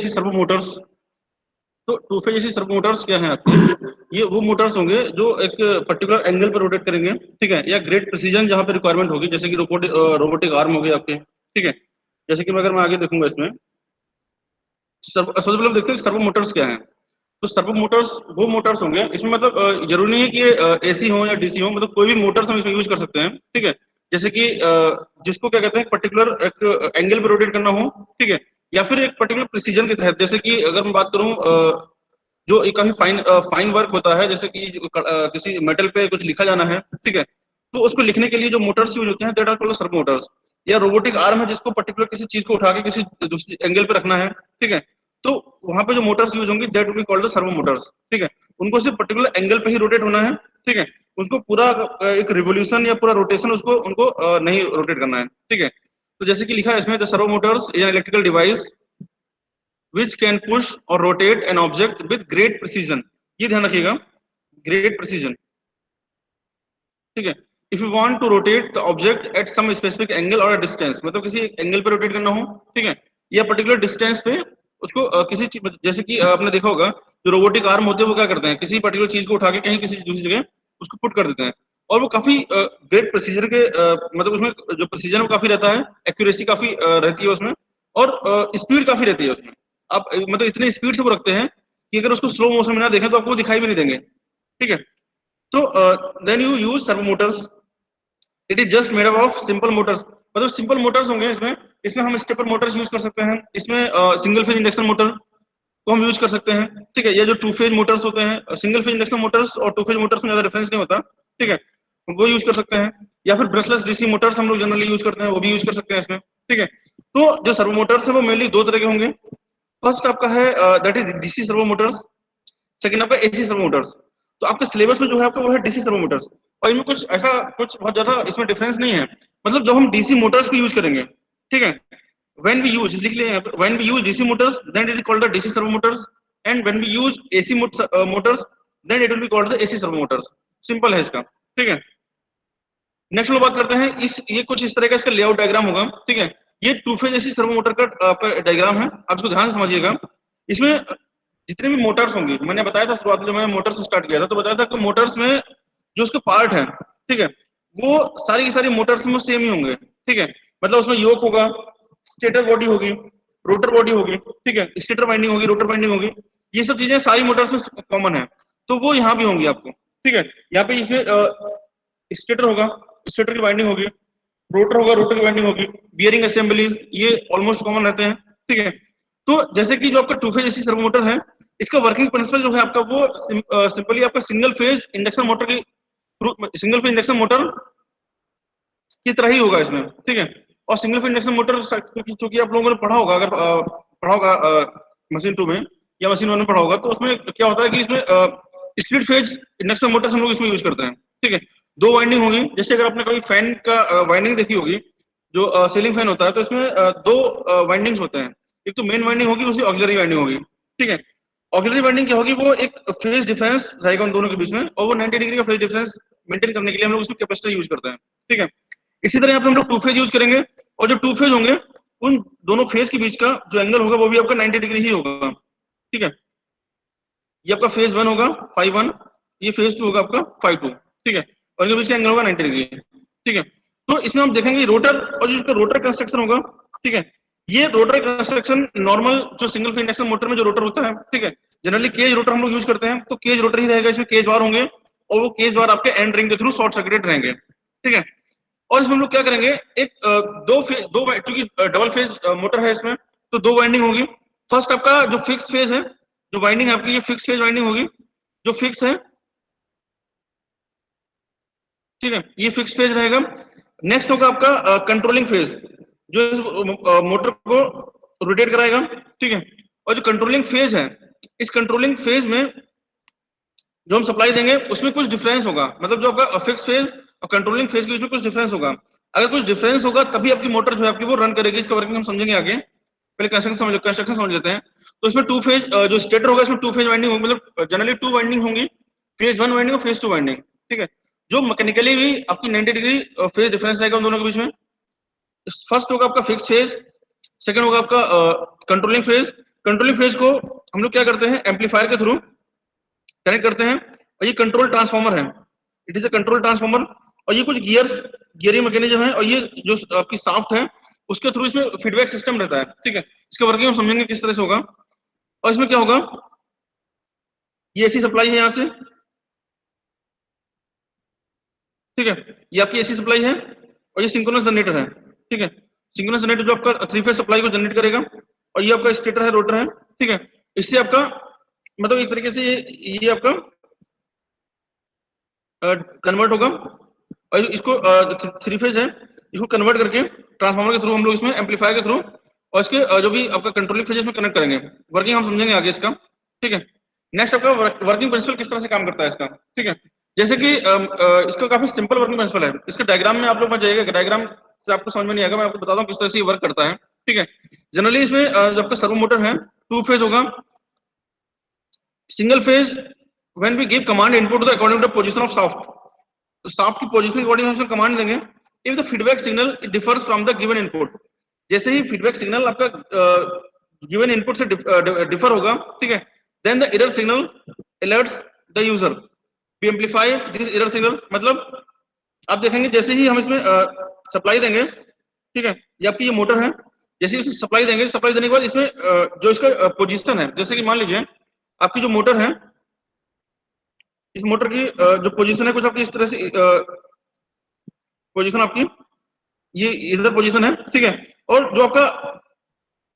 AC servo motors. तो two phase AC servo motors क्या है आपके, ये वो मोटर्स होंगे जो एक पर्टिकुलर एंगल पर रोटेट करेंगे, ठीक है, या ग्रेट प्रिसीजन जहां पे रिक्वायरमेंट होगी, जैसे कि रोबोटिक आर्म हो गए आपके, ठीक है। जैसे कि अगर मैं आगे देखूंगा इसमें, सबसे पहले हम देखते हैं सर्वो मोटर्स क्या है। तो सर्वो मोटर्स वो मोटर्स होंगे, इसमें मतलब जरूरी नहीं है कि एसी हो या डीसी हो, मतलब कोई भी मोटर्स हम इसमें यूज कर सकते हैं, ठीक है। जैसे कि जिसको क्या कहते हैं, पर्टिकुलर एक एंगल पे रोटेट करना हो, ठीक है, या फिर एक पर्टिकुलर प्रिसीजन के तहत, जैसे कि अगर मैं बात करूं जो एक काफी फाइन वर्क होता है, जैसे कि किसी मेटल पे कुछ लिखा जाना है, ठीक है, तो उसको लिखने के लिए जो मोटर्स यूज होते हैं that are called servo motors. या रोबोटिक आर्म है जिसको पर्टिकुलर किसी चीज को उठा के किसी दूसरी एंगल पे रखना है, ठीक है, तो वहां पे जो मोटर्स यूज होंगे that will be called servo Motors, ठीक है। उनको सिर्फ पर्टिकुलर एंगल पे ही रोटेट होना है, ठीक है, उसको पूरा एक रिवोल्यूशन या पूरा रोटेशन उसको उनको नहीं रोटेट करना है, ठीक है। तो जैसे कि लिखा है इसमें, the servo Motors is an electrical device which can push or rotate an object with great precision। ये ध्यान रखिएगा, great precision, ठीक है। if you want to rotate the object at some specific angle or a distance, मतलब किसी angle पे rotate करना हो, ठीक है, या पर्टिकुलर डिस्टेंस पे उसको किसी चीज, जैसे कि आपने देखा होगा जो रोबोटिक आर्म होते हैं वो क्या करते हैं, किसी पर्टिकुलर चीज को उठा के कहीं किसी दूसरी जगह उसको पुट कर देते हैं, और वो काफी ग्रेट प्रिसीजन के मतलब उसमें जो प्रिसीजन वो काफी रहता है, एक्यूरेसी काफी रहती है उसमें, और स्पीड काफी रहती है उसमें। आप मतलब इतने स्पीड से वो रखते हैं कि अगर उसको स्लो मोशन में ना देखें तो आपको दिखाई भी नहीं देंगे, ठीक है। तो then you use servo motors, it is just made up of simple motors, मतलब सिंपल मोटर्स होंगे इसमें। इसमें हम स्टेपर मोटर्स यूज कर सकते हैं, इसमें सिंगल फेज इंडक्शन मोटर को हम यूज कर सकते हैं, ठीक है। ये जो टू फेज मोटर्स होते हैं, सिंगल फेज इंडक्शन मोटर्स और टू फेज मोटर्स में ज्यादा डिफरेंस नहीं होता, ठीक है, वो यूज कर सकते हैं। या फिर ब्रशलेस डीसी मोटर्स हम लोग जनरली यूज करते हैं, वो भी यूज कर सकते हैं इसमें, ठीक है। तो जो सर्वो मोटर्स है वो मेनली दो तरह के होंगे। फर्स्ट आपका है that is DC servo Motors, second आपका एसी सर्वो मोटर्स। तो आपके सिलेबस में जो है आपका वो है डीसी सर्वो मोटर्स, और इनमें कुछ ऐसा कुछ बहुत ज्यादा इसमें डिफरेंस नहीं है। मतलब जब हम डीसी मोटर्स को यूज करेंगे, ठीक है, when we use, लिख लें when we use DC motors then it is called the DC servo motors, and when we use AC motors then it will be called the AC servo motors। Simple है इसका, ठीक है। Next हम बात करते हैं इस, ये कुछ इस तरह का इसका लेआउट डायग्राम होगा, ठीक है। ये to phase AC servo motor का आपका डायग्राम है, आप इसको ध्यान से समझिएगा। इसमें जितने भी मोटर्स होंगे, मैंने बताया था शुरुआत में जब मैंने मोटर्स स्टार्ट किया था तो बताया था कि मोटर्स में जो उसके पार्ट है, ठीक है, वो सारी की सारी मोटर्स में सेम ही होंगे, ठीक है। मतलब उसमें योक होगा, स्टेटर बॉडी होगी, रोटर बॉडी होगी, ठीक है, स्टेटर वाइंडिंग होगी, रोटर वाइंडिंग होगी, ये सब चीजें सारी मोटर्स में कॉमन है, तो वो यहाँ भी होंगी आपको, ठीक है। यहाँ पे इसमें स्टेटर होगा, स्टेटर की वाइंडिंग होगी, रोटर होगा, रोटर की वाइंडिंग होगी, बियरिंग असेंबलीज ये ऑलमोस्ट कॉमन रहते हैं, ठीक है। तो जैसे कि जो आपका to phase AC servo motor है, इसका वर्किंग प्रिंसिपल जो है आपका वो सिंपली आपका सिंगल फेज इंडक्शन मोटर की, सिंगल फेज इंडक्शन मोटर की तरह ही होगा इसमें, ठीक है। और सिंगल फेज इंडक्शन मोटर चूंकि आप लोगों ने पढ़ा होगा, अगर पढ़ा होगा मशीन 2 में या मशीन 1 में पढ़ा होगा, तो उसमें क्या होता है कि इसमें स्प्लिट फेज इंडक्शन मोटर्स हम लोग इसमें यूज करते हैं, ठीक है। दो वाइंडिंग होगी, जैसे अगर आपने कभी फैन का वाइंडिंग देखी होगी, जो सीलिंग फैन होता है, तो इसमें दो वाइंडिंग्स होते हैं, एक तो मेन वाइंडिंग होगी, दूसरी ऑक्सिलरी वाइंडिंग होगी, ठीक है। ऑक्सिलरी वाइंडिंग क्या होगी, वो एक फेज डिफरेंस रहेगा उन दोनों के बीच में, और वो 90 डिग्री का फेज डिफरेंस मेंटेन करने के लिए हम लोग उसमें कैपेसिटर यूज करते हैं, ठीक है। इसी तरह यहाँ पे हम लोग टू फेज यूज करेंगे, और जो टू फेज होंगे उन दोनों फेज के बीच का जो एंगल होगा वो भी आपका 90 डिग्री ही होगा, ठीक है। ये आपका फेज 1 होगा 5-1, ये फेज 2 होगा आपका 5-2, ठीक है, और इनके बीच का एंगल होगा 90 डिग्री, ठीक है। तो इसमें हम देखेंगे रोटर, और जो इसका रोटर कंस्ट्रक्शन होगा, ठीक है, ये रोटर कंस्ट्रक्शन नॉर्मल जो सिंगल फेज इंडक्शन मोटर में जो रोटर होता है, ठीक है, जनरली केज रोटर हम लोग यूज करते हैं, तो केज रोटर ही रहेगा, इसमें केज बार होंगे, और वो केज बार आपके एंड रिंग के थ्रू शॉर्ट सर्किटेड रहेंगे, ठीक है। और इसमें हम लोग क्या करेंगे, एक दो क्योंकि डबल फेज मोटर है इसमें, तो दो वाइंडिंग होगी। फर्स्ट आपका जो फिक्स फेज है, जो वाइंडिंग आपकी ये फिक्स फेज वाइंडिंग होगी, जो फिक्स है, ठीक है, ये फिक्स फेज रहेगा। नेक्स्ट होगा आपका कंट्रोलिंग फेज, जो इस मोटर को रोटेट कराएगा, ठीक है। और जो कंट्रोलिंग फेज है, इस कंट्रोलिंग फेज में जो हम सप्लाई देंगे उसमें कुछ डिफरेंस होगा, मतलब जो आपका फिक्स फेज और कंट्रोलिंग फेज के बीच में कुछ डिफरेंस होगा। अगर कुछ डिफरेंस होगा तभी आपकी मोटर जो है आपकी वो रन करेगी, इसका वर्किंग हम समझेंगे आगे, पहले कंस्ट्रक्शन समझ लेते हैं। तो इसमें टू फेज जो स्टेटर होगा, इसमें टू फेज वाइंडिंग होगी, मतलब जनरली टू वाइंडिंग होंगी, फेज 1 वाइंडिंग और फेज 2 वाइंडिंग, ठीक है। जो मैकेनिकली भी आपकी 90 डिग्री फेज डिफरेंस रहेगा उन दोनों के बीच में। फर्स्ट होगा आपका फिक्स फेज, सेकंड होगा आपका कंट्रोलिंग फेज, कंट्रोलिंग फेज को हम लोग क्या करते हैं, एम्पलीफायर के थ्रू कनेक्ट करते हैं, और ये कंट्रोल ट्रांसफार्मर है, it is a control transformer. और ये कुछ गियरिंग मैकेनिज्म है, और ये जो आपकी शाफ्ट है उसके थ्रू इसमें फीडबैक सिस्टम रहता है, ठीक है। इसका वर्किंग हम समझेंगे किस तरह से होगा। और इसमें क्या होगा, ये एसी सप्लाई है यहाँ से, ठीक है, ये आपकी एसी सप्लाई है, और ये सिंक्रोनस जनरेटर है, ठीक है। सिंक्रोनस जनरेटर जो आपका थ्री फेज सप्लाई को जनरेट करेगा, और ये आपका स्टेटर है, रोटर है, ठीक है। इससे आपका मतलब एक तरीके से ये आपका कन्वर्ट होगा, और इसको थ्री फेज है, इसको कन्वर्ट करके ट्रांसफार्मर के थ्रू हम लोग इसमें एम्पलीफायर के थ्रू और इसके जो भी आपका कंट्रोलिंग फेज इसमें कनेक्ट करेंगे। वर्किंग हम समझेंगे आगे इसका, ठीक है। नेक्स्ट आपका वर्किंग प्रिंसिपल किस तरह से काम करता है इसका, ठीक है। जैसे कि इसका काफी सिंपल वर्किंग प्रिंसिपल है, इसके डायग्राम में आप लोग मत जाइएगा, डायग्राम से आपको समझ में नहीं आएगा, मैं आपको बताता हूँ किस तरह से वर्क करता है, ठीक है। जनरली इसमें जो आपका सर्वो मोटर है टू फेज होगा, single phase when we give command input to the according to the position of shaft, तो शाफ्ट की पोजीशन के अकॉर्डिंग हम उसमें कमांड देंगे। If the feedback signal it differs from the given input, जैसे ही feedback signal आपका given input से डिफर होगा, ठीक है, then the error signal alerts the user, we amplify this error signal. मतलब आप देखेंगे जैसे ही हम इसमें सप्लाई देंगे, ठीक है, ये आपकी ये मोटर है, जैसे ही सप्लाई देंगे, सप्लाई देने के बाद इसमें जो इसका पोजीशन है, जैसे कि मान लीजिए आपकी जो मोटर है, इस मोटर की जो पोजीशन है कुछ आपकी इस तरह से पोजीशन आपकी ये इधर पोजीशन है, ठीक है, और जो आपका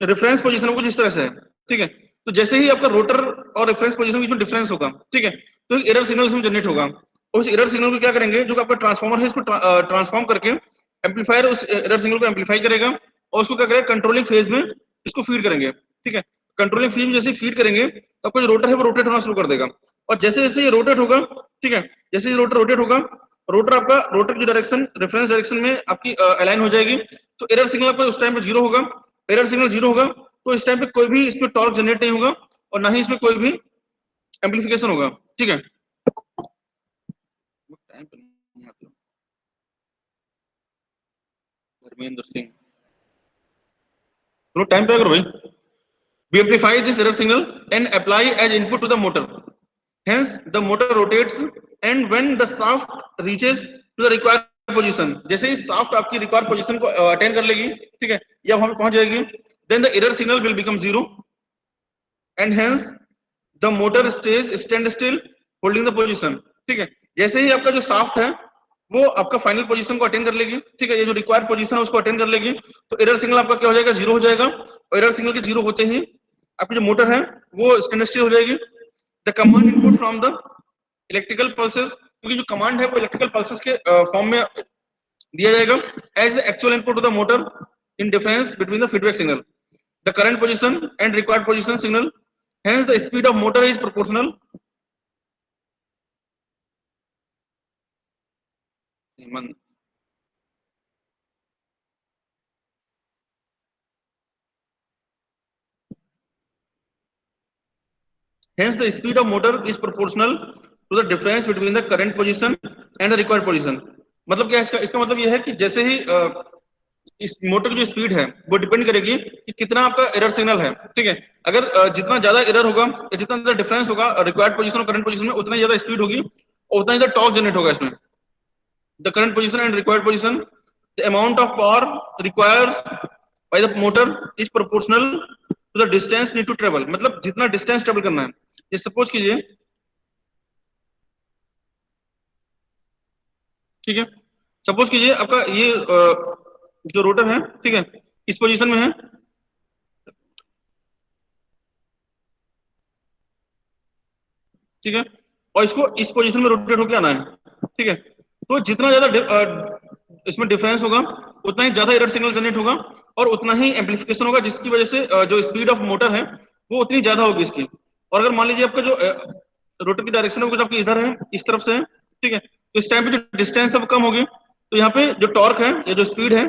रेफरेंस पोजीशन है कुछ इस तरह से है, ठीक है। तो जैसे ही आपका रोटर और रेफरेंस पोजीशन के बीच में डिफरेंस होगा, ठीक है, तो एक एरर सिग्नल इसमें जनरेट होगा, और उस एरर सिग्नल को क्या करेंगे, जो आपका ट्रांसफार्मर है इसको ट्रांसफॉर्म करके एम्पलीफायर उस एरर सिग्नल को एम्पलीफाई करेगा, और उसको क्या करेगा, कंट्रोलिंग फेज में इसको फीड करेंगे, ठीक है। कंट्रोलिंग फेज में जैसे फीड करेंगे तो आपका जो रोटर है वो रोटेट होना शुरू कर देगा, और जैसे जैसे ये रोटेट होगा, ठीक है, जैसे ये रोटर रोटेट होगा, रोटर आपका रोटर की डायरेक्शन रेफरेंस डायरेक्शन में आपकी अलाइन हो जाएगी, तो एरर सिग्नल आपका उस टाइम पे जीरो होगा। एरर सिग्नल जीरो होगा तो इस टाइम पे कोई भी इसमें टॉर्क जनरेट नहीं होगा, और ना ही इसमें कोई भी एम्पलीफिकेशन होगा, ठीक है। धर्मेंद्र सिंह, चलो टाइम पे करो भाई। We amplify this error signal and apply as input to the motor. Hence, the motor rotates, and when the shaft reaches to the required position, जैसे ही shaft आपकी required position को attain कर लेगी, ठीक है, या वहां पे पहुंच जाएगी, then the error signal will become zero, and hence the motor stays stand still holding the position, ठीक है। जैसे ही आपका जो shaft है वो आपका फाइनल पोजीशन को अटेंड कर लेगी, ठीक है, ये जो रिक्वायर्ड पोजीशन है उसको अटेंड कर लेगी, तो एरर सिग्नल आपका क्या हो जाएगा, जीरो हो जाएगा, और एरर सिग्नल के जीरो होते ही आपकी जो मोटर है वो स्टैंड स्टिल हो जाएगी। The command input from the electrical pulses, क्योंकि जो कमांड है वो इलेक्ट्रिकल पल्सेस के फॉर्म में दिया जाएगा as the actual input to the motor in difference between the feedback signal, the current position and required position signal, hence the speed of motor is proportional. Hence, the speed of motor is proportional to the difference between the current position and the required position. मतलब क्या है इसका, इसका मतलब यह है कि जैसे ही इस मोटर की जो स्पीड है वो डिपेंड करेगी कि कितना आपका एरर सिग्नल है, ठीक है। अगर जितना ज्यादा एरर होगा या जितना ज्यादा डिफरेंस होगा रिक्वायर्ड पोजीशन और करंट पोजीशन में, उतना ही ज्यादा स्पीड होगी और उतना ही ज्यादा टॉर्क जनरेट होगा इसमें। The current position and required position, the amount of power requires by the motor is proportional to the distance need to travel. मतलब जितना डिस्टेंस ट्रेवल करना है, ये सपोज कीजिए, ठीक है, सपोज कीजिए आपका ये जो रोटर है, ठीक है, इस पोजीशन में है, ठीक है, और इसको इस पोजीशन में रोटेट होकर आना है, ठीक है। तो जितना ज्यादा इसमें डिफरेंस होगा उतना ही ज्यादा एरर सिग्नल जनरेट होगा और उतना ही एम्पलीफिकेशन होगा, जिसकी वजह से जो स्पीड ऑफ मोटर है वो उतनी ज्यादा होगी इसकी। और अगर मान लीजिए आपका जो रोटर की डायरेक्शन है वो कुछ आपकी इधर है, इस तरफ से है, ठीक है, तो इस टाइम पे जो डिस्टेंस अब कम होगी, तो यहाँ पे जो टॉर्क है या जो स्पीड है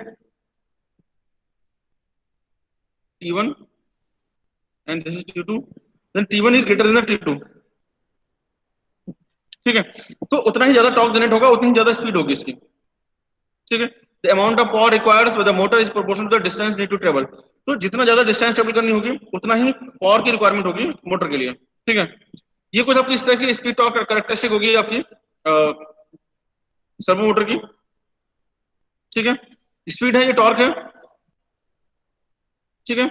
T1 and this is T2, then T1 is greater than the T2, ठीक है। तो उतना ही ज्यादा टॉर्क जनरेट होगा, उतनी ही ज्यादा स्पीड होगी इसकी, ठीक है। The amount of power required by the motor is proportional to the distance need to travel. तो जितना ज्यादा डिस्टेंस ट्रेवल करनी होगी उतना ही पावर की रिक्वायरमेंट होगी मोटर के लिए, ठीक है। ये कुछ आपकी इस तरह की स्पीड टॉर्क कैरेक्टरिस्टिक होगी आपकी सर्वो मोटर की, ठीक है। स्पीड है, ये टॉर्क है, ठीक है।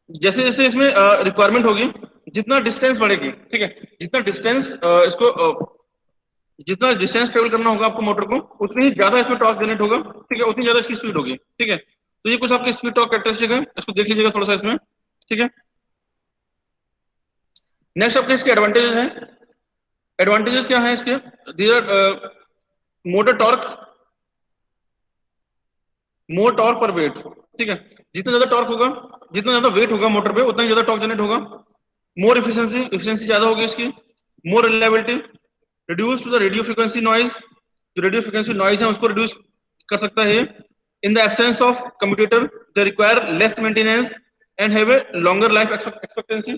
जैसे जैसे इसमें रिक्वायरमेंट होगी, जितना डिस्टेंस बढ़ेगी, ठीक है, जितना डिस्टेंस इसको जितना डिस्टेंस ट्रेवल करना होगा आपको मोटर को, उतनी ही ज्यादा इसमें टॉर्क जनरेट होगा, ठीक है, उतनी ज्यादा इसकी स्पीड होगी, ठीक है। तो ये कुछ आपके स्पीड टॉर्क कैरेक्टरिस्टिक है, इसको देख लीजिएगा थोड़ा सा इसमें, ठीक है। नेक्स्ट आपके इसके एडवांटेजेस हैं। एडवांटेजेस क्या है इसके? मोटर टॉर्क, मोर टॉर्क पर वेट, ठीक है। जितना ज्यादा टॉर्क होगा, जितना ज्यादा वेट होगा मोटर पे, उतना ही ज्यादा टॉर्क जनरेट होगा। मोर एफिशिएंसी, एफिशिएंसी ज्यादा होगी इसकी। More reliability, reduce to the radio frequency noise, जो रेडियो फ्रीक्वेंसी नॉइज है उसको रिड्यूस कर सकता है। In the absence of commutator they require less maintenance and have a longer life expectancy.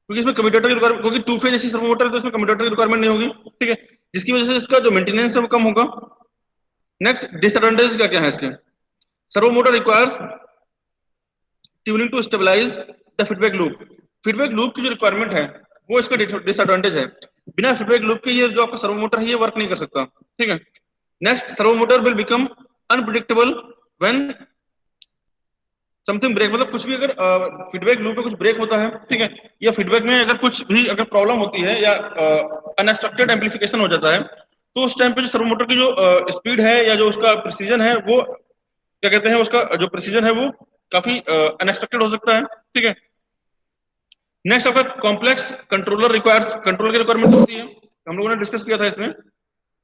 क्योंकि इसमें कम्यूटेटर की रिक्वायरमेंट, क्योंकि two phase AC servo motor है तो इसमें कम्यूटेटर की रिक्वायरमेंट नहीं होगी, ठीक है, जिसकी वजह से इसका जो मेंटेनेंस है वो कम होगा। नेक्स्ट डिसएडवांटेज क्या क्या है इसके? Servo motor requires tuning to stabilize the feedback loop. Feedback loop की जो रिक्वायरमेंट है वो इसका डिसएडवांटेज है। बिना फीडबैक लूप के ये जो आपका सर्वो मोटर है ये वर्क नहीं कर सकता, ठीक है। Next, servo motor will become unpredictable when something break, मतलब कुछ भी अगर फीडबैक लूप में कुछ ब्रेक होता है, ठीक है, या फीडबैक में अगर कुछ भी अगर प्रॉब्लम होती है या अनएक्सपेक्टेड एम्पलीफिकेशन हो जाता है, तो उस टाइम पे जो सर्वो मोटर की जो स्पीड है या जो उसका प्रिसीजन है वो क्या कहते हैं, उसका जो प्रिसीजन है वो काफी अनएक्सपेक्टेड हो सकता है, ठीक है। नेक्स्ट आपका कॉम्प्लेक्स कंट्रोलर रिक्वायर्स, कंट्रोलर की रिक्वायरमेंट होती है, हम लोगों ने डिस्कस किया था इसमें।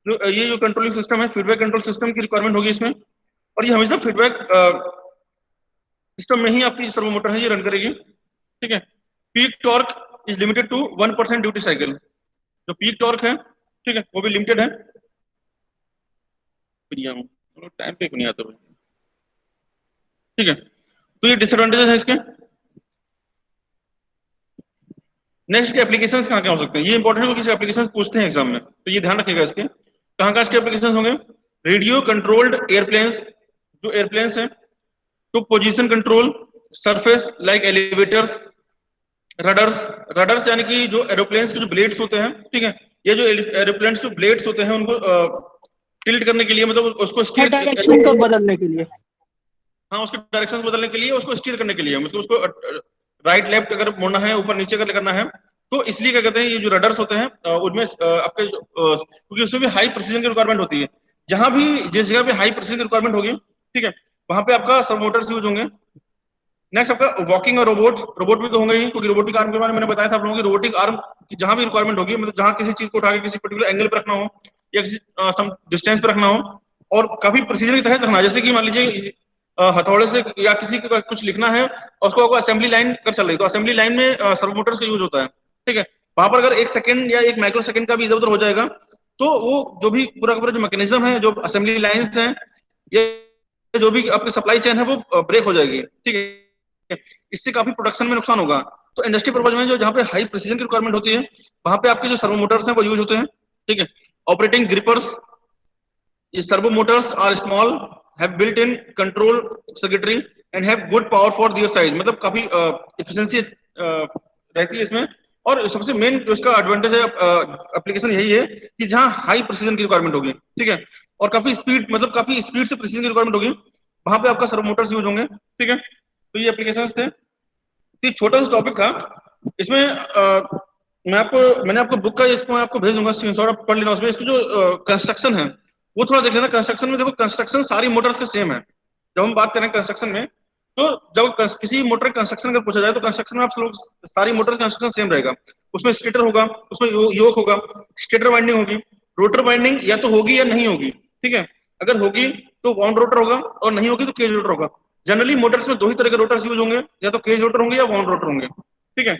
जो ये जो कंट्रोलिंग सिस्टम है, फीडबैक कंट्रोल सिस्टम की रिक्वायरमेंट होगी इसमें, और ये हमेशा फीडबैक सिस्टम में ही आपकी सर्वो मोटर है ये रन करेगी, ठीक है। Peak torque is limited to 1% duty cycle, जो पीक टॉर्क है, ठीक है, वो भी लिमिटेड है। टाइम पे नहीं आता, ठीक है। तो ये डिसएडवांटेजेस है इसके। नेक्स्ट के एप्लीकेशंस कहाँ क्या हो सकते हैं, ये इंपॉर्टेंट है, किसी एप्लीकेशंस पूछते हैं एग्जाम में, तो ये ध्यान रखिएगा इसके कहाँ कहाँ इसके एप्लीकेशंस होंगे। रेडियो कंट्रोल्ड एयरप्लेन्स, जो एयरप्लेन्स हैं, to position control, surface like elevators, rudders, rudders यानी कि जो एरोप्लेन्स के जो ब्लेड्स होते हैं, ठीक है, ये जो एरोप्लेन्स जो ब्लेड्स होते हैं उनको टिल्ट करने के लिए, मतलब उसको स्टीयर, डायरेक्शन को बदलने के लिए, हाँ उसके डायरेक्शन बदलने के लिए, उसको स्टीयर करने के लिए, मतलब उसको राइट लेफ्ट अगर मोड़ना है, ऊपर नीचे अगर करना है, तो इसलिए क्या कहते हैं, ये जो रडर्स होते हैं उनमें आपके क्योंकि उसमें भी हाई प्रिसीजन की रिक्वायरमेंट होती है। जहां भी जिस जगह पे हाई प्रिसीजन की रिक्वायरमेंट होगी, ठीक है, वहां पे आपका सब मोटर्स यूज होंगे। नेक्स्ट आपका वॉकिंग और रोबोट, रोबोट भी तो होंगे ही, क्योंकि रोबोटिक आर्म के बारे में मैंने बताया था आप लोगों की, रोबोटिक आर्म की जहां भी रिक्वायरमेंट होगी, मतलब जहां किसी चीज को उठा के किसी पर्टिकुलर एंगल पर रखना हो या किसी सम डिस्टेंस पर रखना हो और काफी प्रिसीजन के तहत रखना, जैसे कि मान लीजिए हथौड़े से या किसी को कुछ लिखना है और उसको असेंबली लाइन कर चल रही, तो असेंबली लाइन में सर्वो मोटर्स का यूज होता है, ठीक है। वहां पर अगर 1 सेकंड या 1 माइक्रो सेकंड का भी इधर उधर हो जाएगा, तो वो जो भी पूरा का पूरा जो मैकेनिज्म है, जो असेंबली लाइंस हैं, ये जो भी आपकी सप्लाई चेन है वो ब्रेक हो जाएगी, ठीक है। इससे काफी प्रोडक्शन में नुकसान होगा। तो इंडस्ट्री पर्पज में जो जहाँ पे हाई प्रिसीजन की रिक्वायरमेंट होती है, वहां पे आपके जो सर्वो मोटर्स हैं वो यूज होते हैं, ठीक है। Operating grippers, servo motors are small, have built in control circuitry and have good power for their size, मतलब काफी एफिशिएंसी रहती है इसमें। और सबसे मेन जो इसका एडवांटेज है एप्लीकेशन यही है कि जहाँ हाई प्रिसीजन की रिक्वायरमेंट होगी, ठीक है, और काफी स्पीड, मतलब काफी स्पीड से प्रिसीजन की रिक्वायरमेंट होगी, वहां पे आपका सर्वो मोटर्स यूज होंगे, ठीक है। तो ये एप्लीकेशंस थे। तो ये छोटा सा टॉपिक था, इसमें मैंने आपको बुक का, इसको मैं आपको भेज दूंगा, स्क्रीनशॉट आप पढ़ लेना, उसमें इसकी जो कंस्ट्रक्शन है वो थोड़ा देख लेना। कंस्ट्रक्शन में देखो, कंस्ट्रक्शन सारी मोटर्स के सेम है। जब हम बात करें कंस्ट्रक्शन में, तो जब किसी मोटर कंस्ट्रक्शन अगर पूछा जाए, तो कंस्ट्रक्शन में आप लोग सारी मोटर कंस्ट्रक्शन सेम रहेगा। उसमें स्टेटर होगा, उसमें योक होगा, स्टेटर वाइंडिंग होगी, रोटर वाइंडिंग या तो होगी या नहीं होगी, ठीक है। अगर होगी तो वाउंड रोटर होगा और नहीं होगी तो केज रोटर होगा। जनरली मोटर्स में दो ही तरह के रोटर्स यूज होंगे, या तो केज रोटर होंगे या वाउंड रोटर होंगे, ठीक है।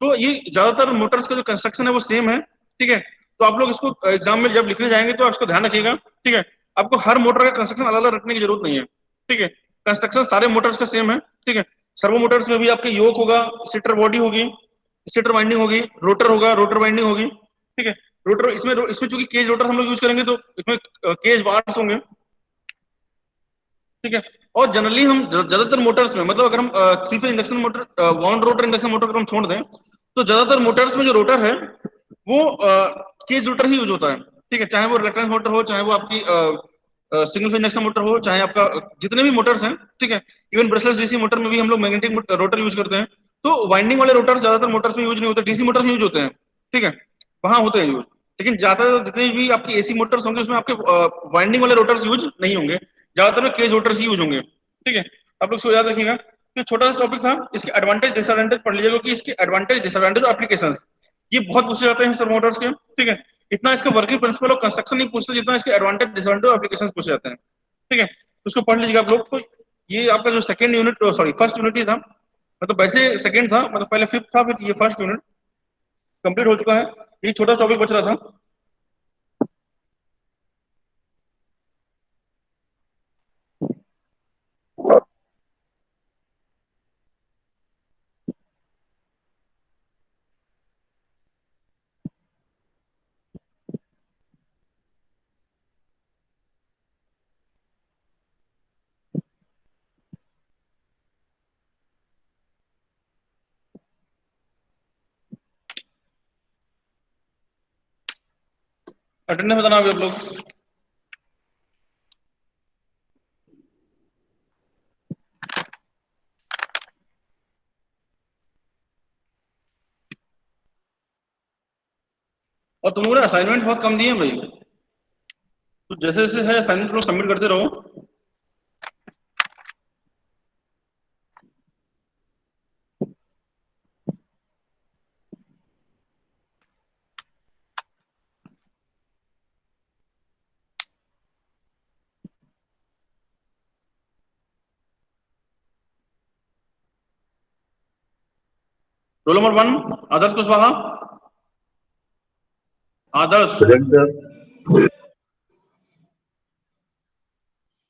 तो ये ज्यादातर मोटर्स का जो कंस्ट्रक्शन है वो सेम है, ठीक है। तो आप लोग इसको एग्जाम में जब लिखने जाएंगे तो आप इसको ध्यान रखिएगा, ठीक है। आपको हर मोटर का कंस्ट्रक्शन अलग अलग रखने की जरूरत नहीं है, ठीक है। कंस्ट्रक्शन सारे मोटर्स का सेम है, ठीक है। सर्वो मोटर्स में भी आपके योक होगा, स्टेटर बॉडी होगी, स्टेटर वाइंडिंग होगी, रोटर होगा, रोटर वाइंडिंग होगी, ठीक है। रोटर इसमें चूंकि केज रोटर हम लोग यूज करेंगे तो इसमें केज बार्स होंगे, ठीक है। और जनरली हम ज्यादातर मोटर्स में, मतलब अगर हम three phase induction motor, wound rotor induction motor अगर हम छोड़ दें, तो ज्यादातर मोटर्स में जो रोटर है वो केज रोटर ही यूज होता है, ठीक है। चाहे वो रिलक्टेंस मोटर हो, चाहे वो आपकी सिंगल फेज इंडक्शन मोटर हो, चाहे आपका जितने भी मोटर्स हैं, ठीक है। इवन ब्रशलेस डीसी मोटर में भी हम लोग मैग्नेटिक रोटर यूज करते हैं। तो वाइंडिंग वाले रोटर ज्यादातर मोटर्स में यूज नहीं होते, डीसी मोटर्स में यूज होते हैं, ठीक है, वहां होते हैं यूज। लेकिन ज्यादातर जितने भी आपकी एसी मोटर्स होंगे उसमें आपके वाइंडिंग वाले रोटर्स यूज नहीं होंगे, ज्यादातर में केज रोटर्स ही यूज होंगे, ठीक है। आप लोग इसको याद रखिएगा। तो छोटा सा टॉपिक था, इसके एडवांटेज डिसएडवांटेज पढ़ लीजिएगा, क्योंकि इसके एडवांटेज डिसएडवांटेज एप्लीकेशंस ये बहुत पूछे जाते हैं सर मोटर्स के, ठीक है। इतना इसका वर्किंग प्रिंसिपल और कंस्ट्रक्शन नहीं पूछते जितना इसके एडवांटेज डिसएडवांटेज एप्लीकेशंस पूछे जाते हैं, ठीक है। तो उसको पढ़ लीजिएगा आप लोग। तो ये आपका जो second unit, sorry first unit ही था, मतलब वैसे सेकंड था, मतलब पहले फिफ्थ था, फिर ये फर्स्ट यूनिट कंप्लीट हो चुका है। ये छोटा टॉपिक बच रहा था। अटेंडेंस बताना अभी आप लोग। और तुम लोगों ने असाइनमेंट बहुत कम दिए हैं भाई, तो जैसे जैसे है असाइनमेंट लोग सबमिट करते रहो। Roll number 1 Adarsh Kushwaha. Adarsh. Present sir.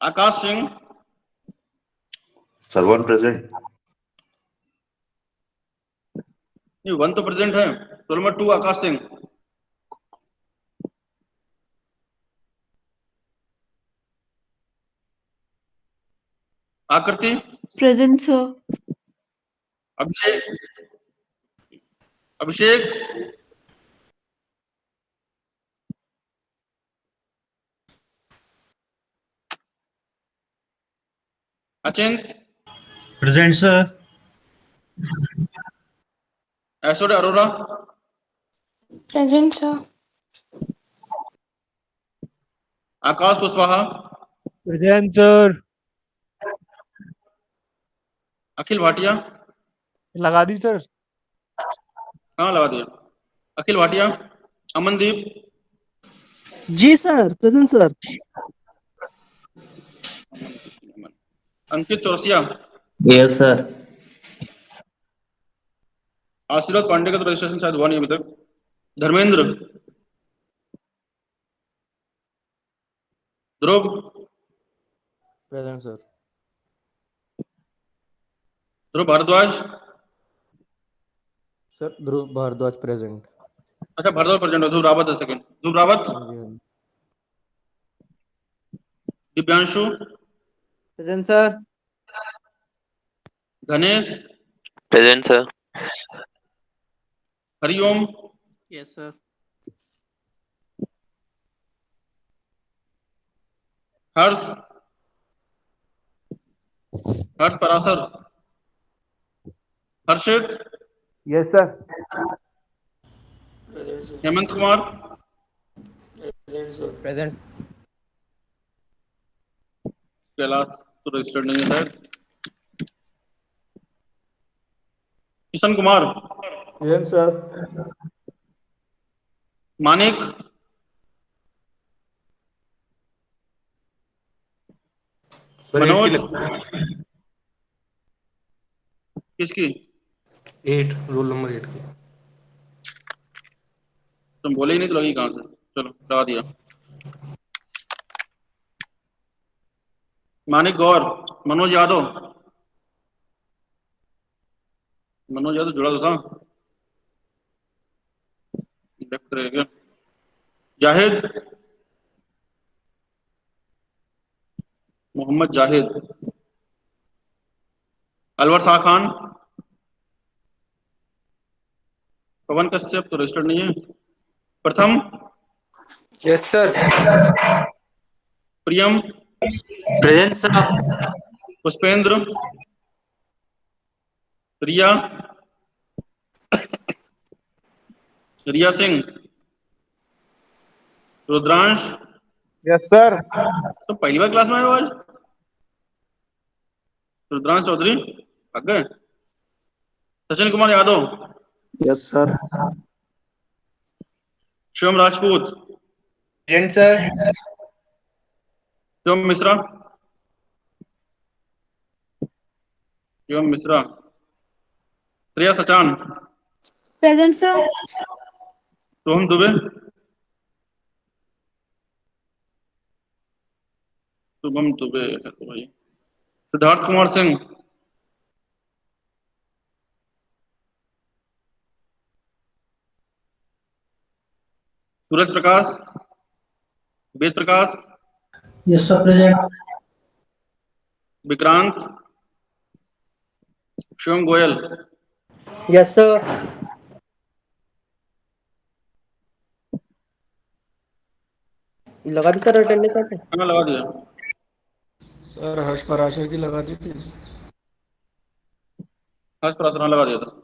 Aakash Singh. Sarvan present. नहीं, 1 तो प्रेजेंट है। Roll number 2 Aakash Singh. Aakriti. Present sir. Abhishek. Abhishek. Achint. Present sir. Aishwarya Arora. Present sir. Aakash Kushwaha. Present sir. Akhil Bhatia. लगा दी सर। कहाँ लगा दिया? अखिल भाटिया। अमनदीप। जी sir, present sir. Ankit Chaurasia. Yes sir. Ashirwad Pandey का तो रजिस्ट्रेशन शायद हुआ नहीं अभी तक। Dharmendra. Dhruv. Present sir. Dhruv Bhardwaj. Sir Dhruv Bhardwaj present. अच्छा भारद्वाज प्रेजेंट है। ध्रुव रावत है सेकंड। ध्रुव रावत। हाँ जी, हाँ जी। Divyanshu. Present sir. Dhanesh. Present sir. Hariom. Yes sir. Harsh. Harsh Parashar. Harshit. Yes sir. Hemant Kumar. Present. Kailash तो रजिस्टर्ड नहीं है शायद। Kishan Kumar. Present sir. Manik. Sir 8 की मनोज। लग किसकी? 8 रोल नंबर 8 की। तुम बोले ही नहीं तो लगी कहां से। चलो लगा दिया। मानिक गौर। मनोज यादव। मनोज यादव जुड़ा तो था। लेफ्ट रहेगा। जाहिद, मोहम्मद जाहिद। अलवर शाह खान, पवन कश्यप तो रजिस्टर्ड नहीं है। Pratham, yes sir. Priyam, present sir. Pushpendra, Riya, Riya Singh, Rudransh. Yes sir. तो पहली बार क्लास में आए हो आज? रुद्रांश चौधरी भाग गए। Sachin Kumar Yadav, yes sir. Shivam Rajput, present sir. Shivam Mishra, Shivam Mishra. Shreya Sachan, present sir. Soham Dubey, Shubham Dubey है तो भाई। Siddharth Kumar Singh, Suraj Prakash, Ved Prakash, Yes, sir, present. Vikrant, Shivam Goyal. Yes, sir. लगा दी सर अटेंडेंस आपने? हाँ लगा दिया। सर हर्ष पराशर की लगा दी थी। हर्ष पराशर लगा दिया था।